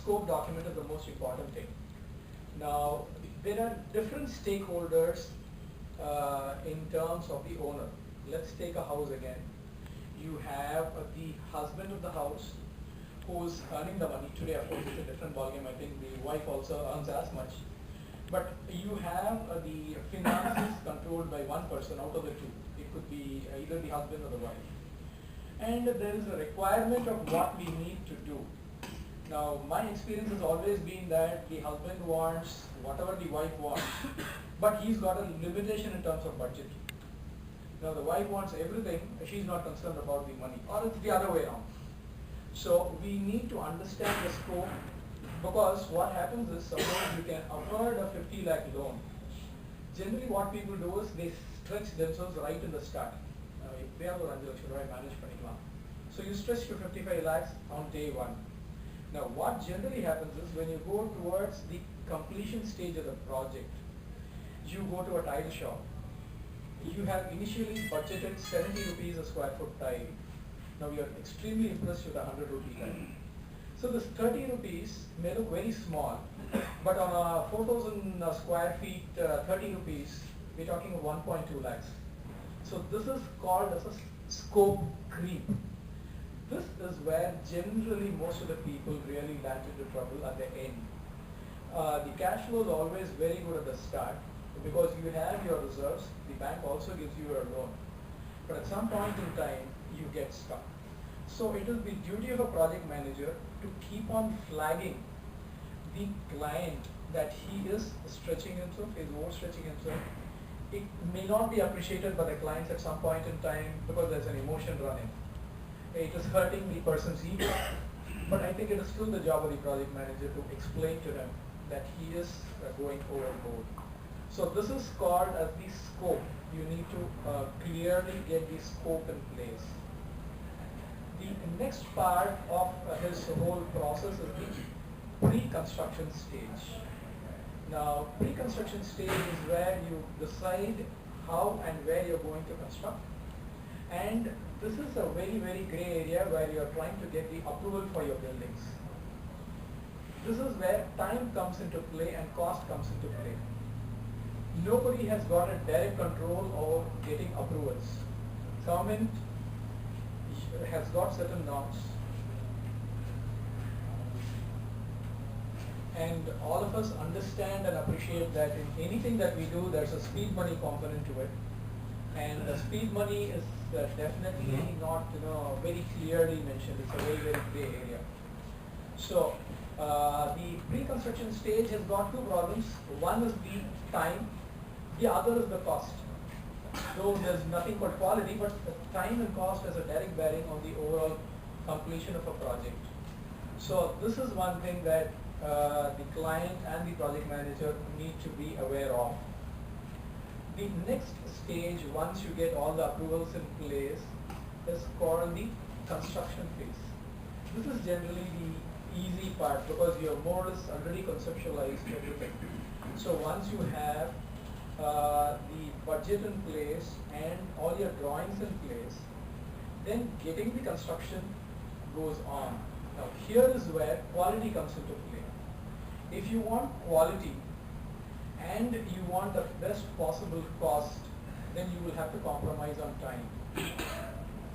scope document is the most important thing. Now, there are different stakeholders in terms of the owner. Let's take a house again. You have the husband of the house who's earning the money. Today, of course, it's a different ballgame. I think the wife also earns as much. But you have the finances controlled by one person out of the two. It could be either the husband or the wife. And there is a requirement of what we need to do. Now, my experience has always been that the husband wants whatever the wife wants, but he's got a limitation in terms of budget. Now, the wife wants everything, she's not concerned about the money, or it's the other way around. So, we need to understand the scope, because what happens is, suppose you can afford a 50 lakh loan. Generally, what people do is they stretch themselves right in the start. So, you stretch to 55 lakhs on day one. Now, what generally happens is when you go towards the completion stage of the project, you go to a tile shop. You have initially budgeted 70 rupees a square foot tile. Now, you are extremely impressed with a 100 rupee tile. So, this 30 rupees may look very small, but on a 4,000 square feet, 30 rupees, we're talking of 1.2 lakhs. So, this is called as a scope creep. This is where generally most of the people really land into trouble at the end. The cash flow is always very good at the start because you have your reserves, the bank also gives you a loan. But at some point in time, you get stuck. So it is the duty of a project manager to keep on flagging the client that he is stretching himself, is overstretching himself. It may not be appreciated by the clients at some point in time because there's an emotion running. It is hurting the person's ego. But I think it is still the job of the project manager to explain to him that he is going overboard. So this is called as the scope. You need to clearly get the scope in place. The next part of his whole process is the pre-construction stage. Now, pre-construction stage is where you decide how and where you're going to construct. And this is a very, very gray area where you are trying to get the approval for your buildings. This is where time comes into play and cost comes into play. Nobody has got a direct control over getting approvals. Government has got certain norms. And all of us understand and appreciate that in anything that we do, there's a speed money component to it. And the speed money is definitely not, very clearly mentioned. It's a very, very gray area. So the pre-construction stage has got two problems. One is the time. The other is the cost. Though there's nothing but quality, but the time and cost has a direct bearing on the overall completion of a project. So this is one thing that the client and the project manager need to be aware of. The next stage, once you get all the approvals in place, is called the construction phase. This is generally the easy part because you have more or less already conceptualized everything. So once you have the budget in place and all your drawings in place, then getting the construction goes on. Now here is where quality comes into play. If you want quality and you want the best possible cost, then you will have to compromise on time.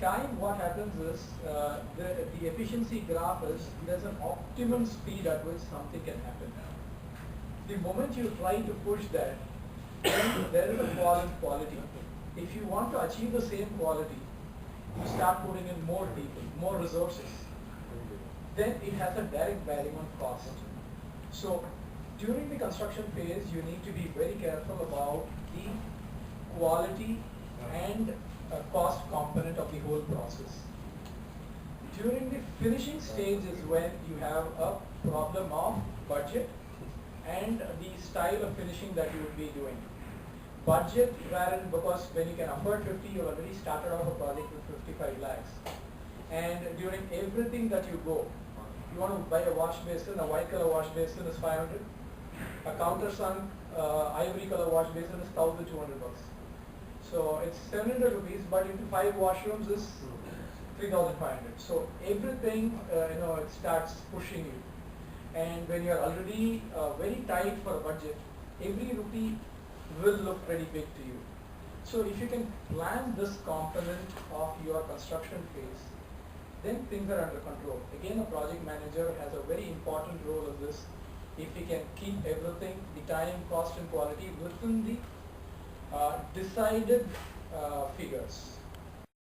Time, what happens is, the efficiency graph is, there's an optimum speed at which something can happen. The moment you try to push that, then there is a fall in quality. If you want to achieve the same quality, you start putting in more people, more resources. Then it has a direct bearing on cost. So during the construction phase, you need to be very careful about the quality and cost component of the whole process. During the finishing stage is when you have a problem of budget and the style of finishing that you would be doing. Budget, wherein because when you can afford 50, you already started off a project with 55 lakhs. And during everything that you go, you want to buy a wash basin, a white color wash basin is 500. A countersunk ivory color wash basin is 1,200 bucks. So it's 700 rupees, but into 5 washrooms is 3,500. So everything, it starts pushing you. And when you are already very tight for a budget, every rupee will look pretty big to you. So if you can plan this component of your construction phase, then things are under control. Again, a project manager has a very important role in this. If he can keep everything, the time, cost and quality within the decided figures.